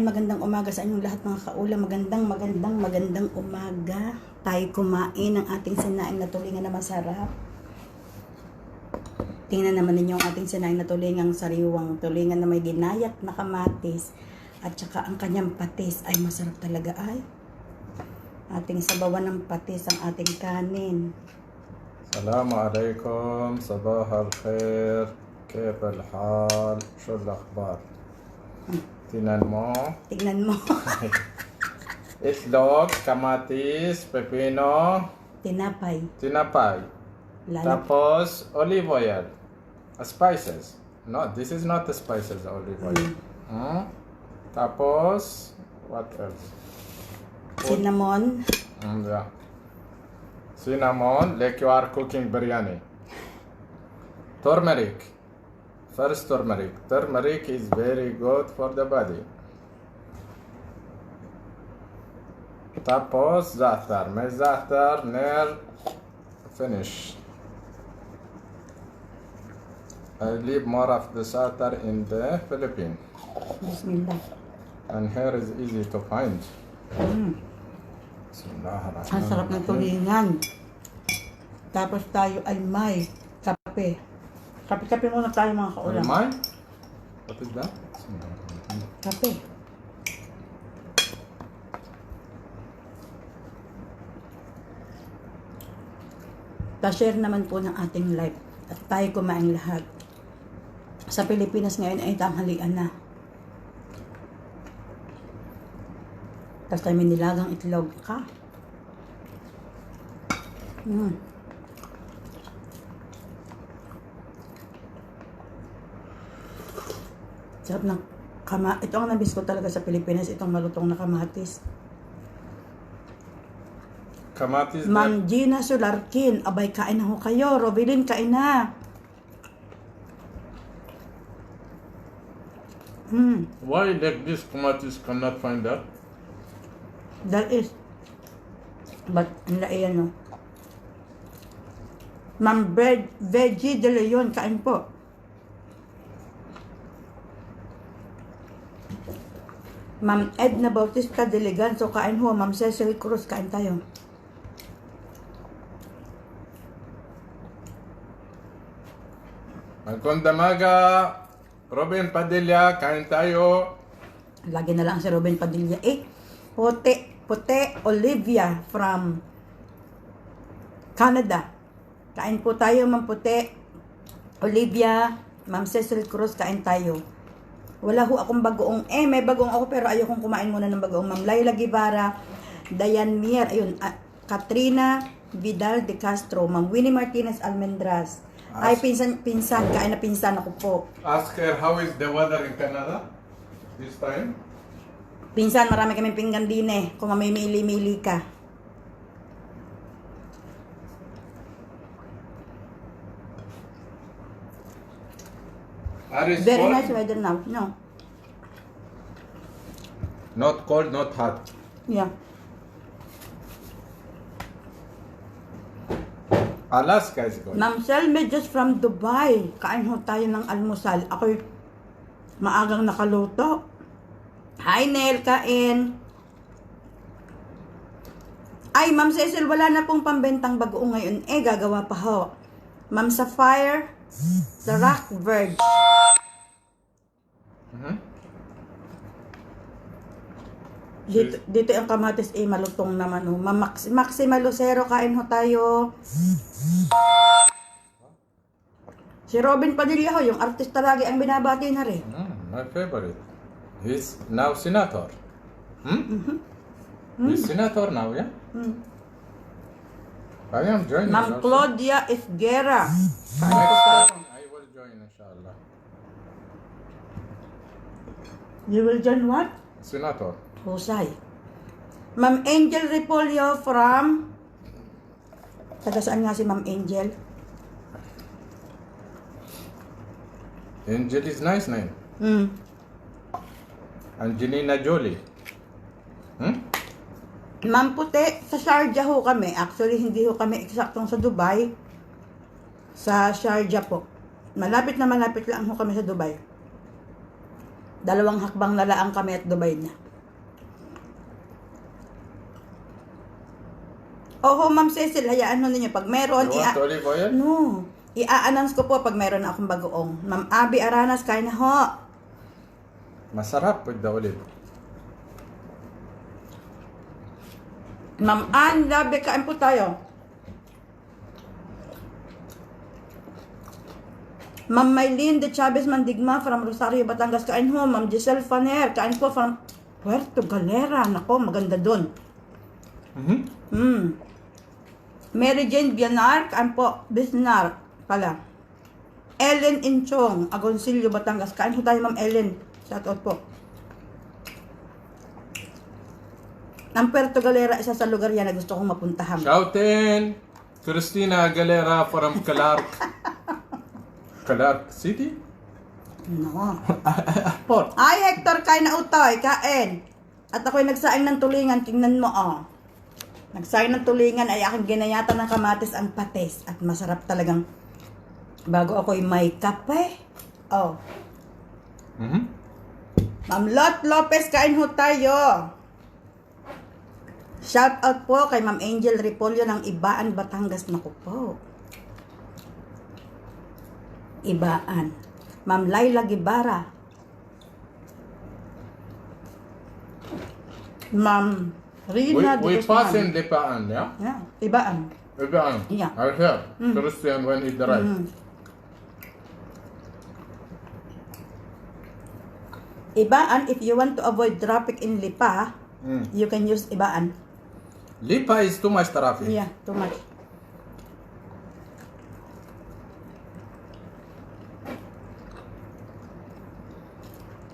Ayan, magandang umaga sa inyong lahat mga kaulam. Magandang umaga. Tayo kumain ng ating sinaing na tulingan na masarap. Tingnan naman ninyo ang ating sinaing na tulingang sariwang tulingan na may ginayat na kamatis. At saka ang kanyang patis ay masarap talaga ay. Ating sabawan ng patis ang ating kanin. Assalamualaikum, sabah al-khair, كيف الحال, شو الأخبار? Tingnan mo. Itlog, kamatis, pepino, tinapay. Tapos, olive oil. Spices. No, this is not the spices, olive oil. Tapos, what else? Cinnamon. Yeah. Cinnamon, like you are cooking biryani. Turmeric. First turmeric. Turmeric is very good for the body. Tapos za'atar. May za'atar near finish. I leave more of the za'atar in the Philippines. Bismillah. And here is easy to find. Bismillahirrahmanirrahim. Ang sarap ng tulingan. Tapos tayo ay may kape. Kape muna tayo mga kaulam. Mine? What is that? Kape. Ta-share naman po ng ating live. At tayo kumain lahat. Sa Pilipinas ngayon ay tanghalian na. Tapos tayo may nilagang itlog ka. Sarap ng ito ang nabis ko talaga sa Pilipinas, itong malutong na kamatis. Kamatis. Ma'am Gina Solarkin, abay kain na ho kayo. Robilin, kain na. Why like this kamatis cannot find that? That is. But, ayan no. Ma'am Veggie de Leon, kain po. Ma'am Edna Bautista de Leganzo, kain ho. Ma'am Cecily Cruz, kain tayo. Magkong damaga, Robin Padilla, kain tayo. Lagi na lang si Robin Padilla. Puti Olivia from Canada. Kain po tayo, Ma'am Puti Olivia, Ma'am Cecily Cruz, kain tayo. Wala ho akong bagoong. May bagoong ako pero ayokong kumain muna ng bagoong. Ma'am Laila Guevara, Diane Mier, ayun, Katrina Vidal de Castro, Ma'am Winnie Martinez Almendras. Ay, pinsan, kain na pinsan ako po. Ask her how is the weather in Canada this time? Pinsan, marami kaming pinggan din eh. Kung may mili-mili ka. Very cold? nice weather now. No. Not cold, not hot. Yeah. Alaska is good. Ma'am Selme just from Dubai. Kain ho tayo ng almusal. Ako'y maagang nakaluto. Hi Nel, kain. Ay, Ma'am Cecil, wala na pong pambentang bagoong ngayon. Gagawa pa ho. Ma'am Sapphire, the Rock Verge. Dito yung kamatis malutong naman ho. Maxima Lucero, kain ho tayo. Si Robin Padilla ho, yung artista lagi ang binabati na rin. My favorite. He's now senator. He's senator now, yeah? I am joining. Ma'am Claudia Esguera. I will join, inshallah. You will join what? Senator. Husay. Ma'am Angel Repolyo from... Taga saan nga si Ma'am Angel? Angel is nice name. Angelina Jolie. Ma'am Puti, sa Sharjah ho kami. Actually, hindi ho kami eksaktong sa Dubai. Sa Sharjah po. Malapit lang ho kami sa Dubai. 2 hakbang na lang kami at Dubai na. Oho, Ma'am Cecil, hayaan mo ninyo. Pag meron, You want olive oil? No. I-announce ko po pag meron na akong bagoong. Ma'am Abby Aranas, kain na ho. Masarap with the olive. Ma'am Ann, labi, kain po tayo. Ma'am Maylene de Chavez Mandigma from Rosario, Batangas, kain ho. Ma'am Giselle Faner, kain po from Puerto Galera. Nako, maganda dun. Mary Jane Bianar, kain po. Bisnar pala. Ellen Inchong, Agoncillo, Batangas. Kain po tayo, Ma'am Ellen. Shout out po. Ang Puerto Galera, isa sa lugar yan na gusto kong mapuntahan. Shoutin! Christina Aguilera from Clark. Clark City? No. Port. Ay, Hector, kain na utoy. Kain. At ako'y nagsaing ng tulingan. Tingnan mo, oh. Nagsaing ng tulingan ay aking ginayatan ng kamatis ang patis. At masarap talagang bago ako'y may kape. Oh. Ma'am Lot Lopez, kain ho tayo. Shout out po kay Ma'am Angel Repolyo ng Ibaan, Batangas. Naku po. Ibaan. Ma'am Laila Gibara. Ma'am Rina de We Guzman. pass in Lipaan, yeah? Yeah, Ibaan. Lipaan. Yeah. I heard. Christian when he arrived. Ibaan, if you want to avoid traffic in Lipa, you can use Ibaan. Lipa is too much traffic. Yeah, too much.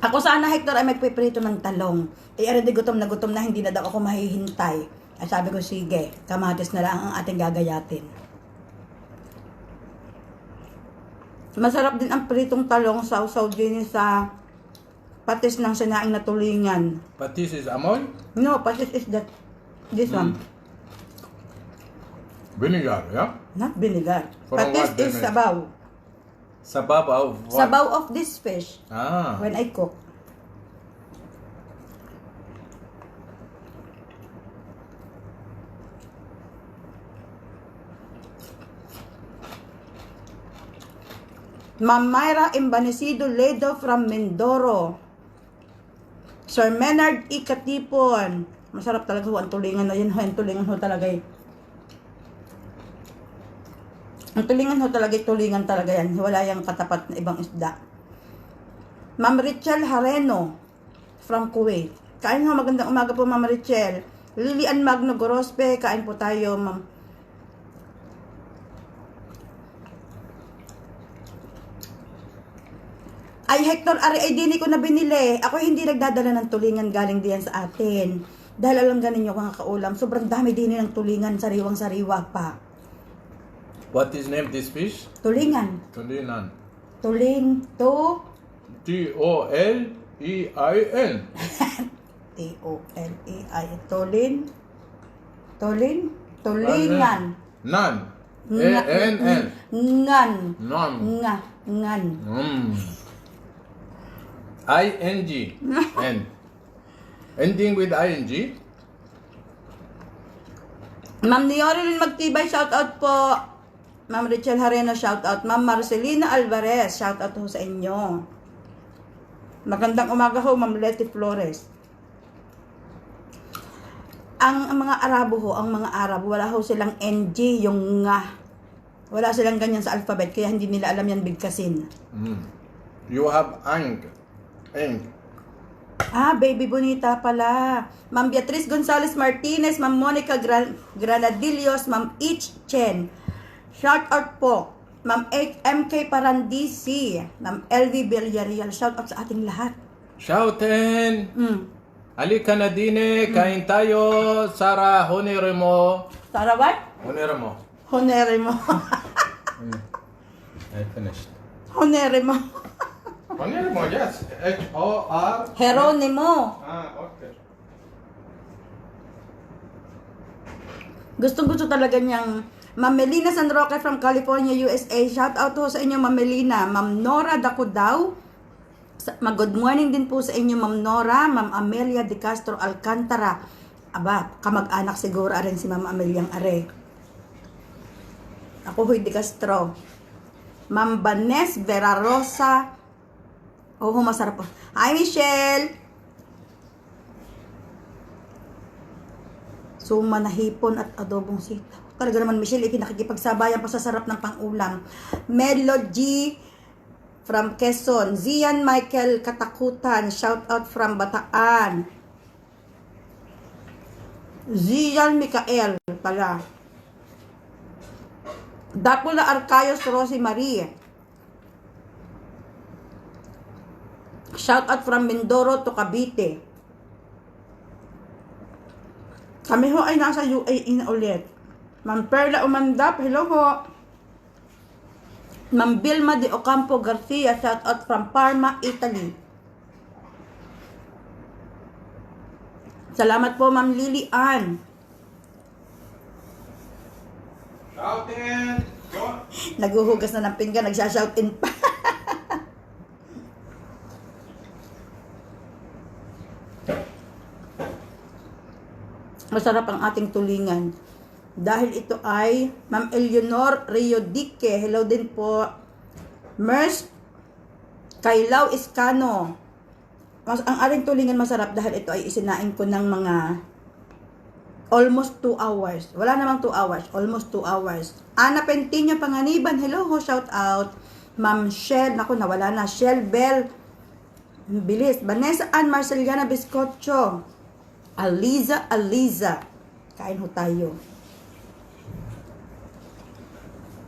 Ako sana, Hector, ay magpiprito ng talong. Eh, already gutom na hindi na daw ako mahihintay. Ay sabi ko, sige, kamatis na lang ang ating gagayatin. Masarap din ang pritong talong, sausaw din sa patis ng sinaing na tulingan. Patis is amoy? No, patis is this one. Vinegar, yeah? Not vinegar. From Patis what is they make? sabaw. Sabab of what? Sabaw of this fish Ah. when I cook. Ma'am Myra Imbanesido Ledo from Mindoro. Sir Menard Ikatipon. Masarap talaga ho ang tulingan na yun. Ang tulingan ho talaga eh. Ang tulingan ho talaga, tulingan talaga yan. Wala yung katapat na ibang isda. Ma'am Richel Hareno from Kuwait. Kain ho, magandang umaga po, Ma'am Richel. Lilian Magno Gorospe, kain po tayo, Ma'am. Ay, Hector, ay dini ko na binili. Ako hindi nagdadala ng tulingan galing diyan sa atin. Dahil alam ganin nyo mga kaulam, sobrang dami din ng tulingan, sariwang-sariwa pa. What is name this fish? Tulingan. Tulinan. Tuling, T-O-L-E-I-N. T-O-L-E-I. Tulingan. Nan. A-N-N. Ngan. Nan. Ngan. I-N-G. N. Ending with I-N-G. Ma'am Niorilin Magtibay, shout out po. Ma'am Richel Hareno, shout out. Ma'am Marcelina Alvarez, shout out ho sa inyo. Magandang umaga ho, Ma'am Letty Flores. Ang mga Arabo ho, ang mga Arab, wala ho silang NG, yung nga. Wala silang ganyan sa alphabet, kaya hindi nila alam yan bigkasin. You have ang. Ang. Ah, Baby Bonita pala. Ma'am Beatrice Gonzalez Martinez, Ma'am Monica Granadillos, Ma'am Ich Chen. Shout out po. Ma'am MK Parandisi, Ma'am LV Villarreal. Shout out sa ating lahat. Shoutin! Halika na dine, kain tayo. Sara, honere mo. Tara, what? Honere mo. Honere mo. I finished. Honere mo. Honere mo, yes. H-O-R. Heronimo. Okay. Gustong-gusto talaga niyang Ma'am Melina San Roque from California, USA. Shout out ho sa inyo, Ma'am Melina. Ma'am Nora Dakudaw Good morning din po sa inyo, Ma'am Nora, Ma'am Amelia de Castro Alcantara. Aba, kamag-anak siguro rin si Ma'am Ameliang Are. Ako huy de Castro. Ma'am Banes Vera Rosa. Oh, masarap po. Hi, Michelle! Suma na hipon at adobong sitaw. Talaga naman, Michelle, nakikipagsabayan pa sa sarap ng pang-ulam. Melody from Quezon. Zian Michael Katakutan. Shout out from Bataan. Zian Mikael pala. Dapula Arcayos Rosie Marie. Shout out from Mindoro to Cavite. Kami ho ay nasa UAE na ulit. Ma'am Perla Umandap, hello ho. Ma'am Vilma de Ocampo Garcia, shout out from Parma, Italy. Salamat po, Ma'am Lily Ann. Shout in! Naguhugas na ng pinggan, nagsha-shout in pa. Masarap ang ating tulingan. Dahil ito ay Ma'am Eleanor Riodique. Hello din po. Mers Kailaw Iscano. Ang ating tulingan masarap dahil ito ay isinain ko ng mga almost 2 hours. Wala namang 2 hours. Almost 2 hours. Ana Pentinyo Panganiban. Hello ho. Shout out. Ma'am Shell. Naku, nawala na. Shell Bell. Bilis. Vanessa Ann Marceliana Biscotcho. Aliza. Kain ho tayo.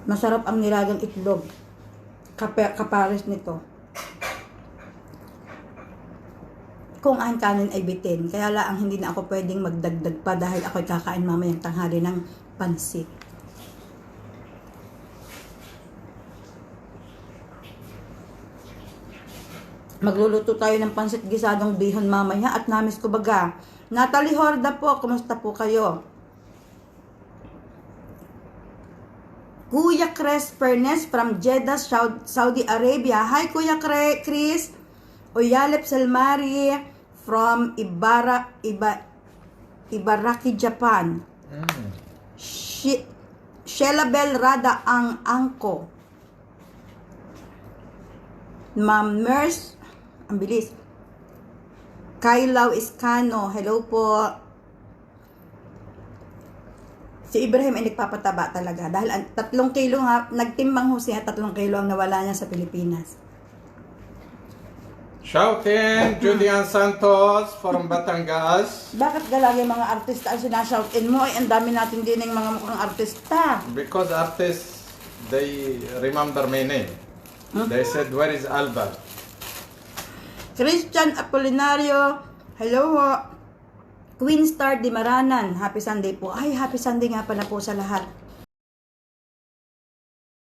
Masarap ang nilagang itlog. Kapares nito. Kung ang kanin ay bitin. Kaya lang hindi na ako pwedeng magdagdag pa dahil ako'y kakain mamayang tanghali ng pansit. Magluluto tayo ng pansit gisadong bihon mamaya at namis ko baga. Natalie Horda po, kumusta po kayo? Kuya Chris Pernes from Jeddah, Saudi Arabia. Hi Kuya Chris. Oyalep Selmari from Ibaraki, Japan. Shelabel Rada ang Angko. Ma'am Nurse, ang bilis. Kailaw Iscano, hello po. Si Ibrahim ay nagpapataba talaga dahil 3 kilo nga, nagtimbang ho siya, 3 kilo ang nawala niya sa Pilipinas. Shout in Julian Santos from Batangas. Bakit galagi mga artista ang sinashout in mo? Ay, ang dami natin din ng mga mukhang artista. Because artists, they remember my name. They said, where is Albert? Christian Apolinario, hello ho. Queen Star Di Maranan, happy Sunday po. Ay, happy Sunday nga pala po sa lahat.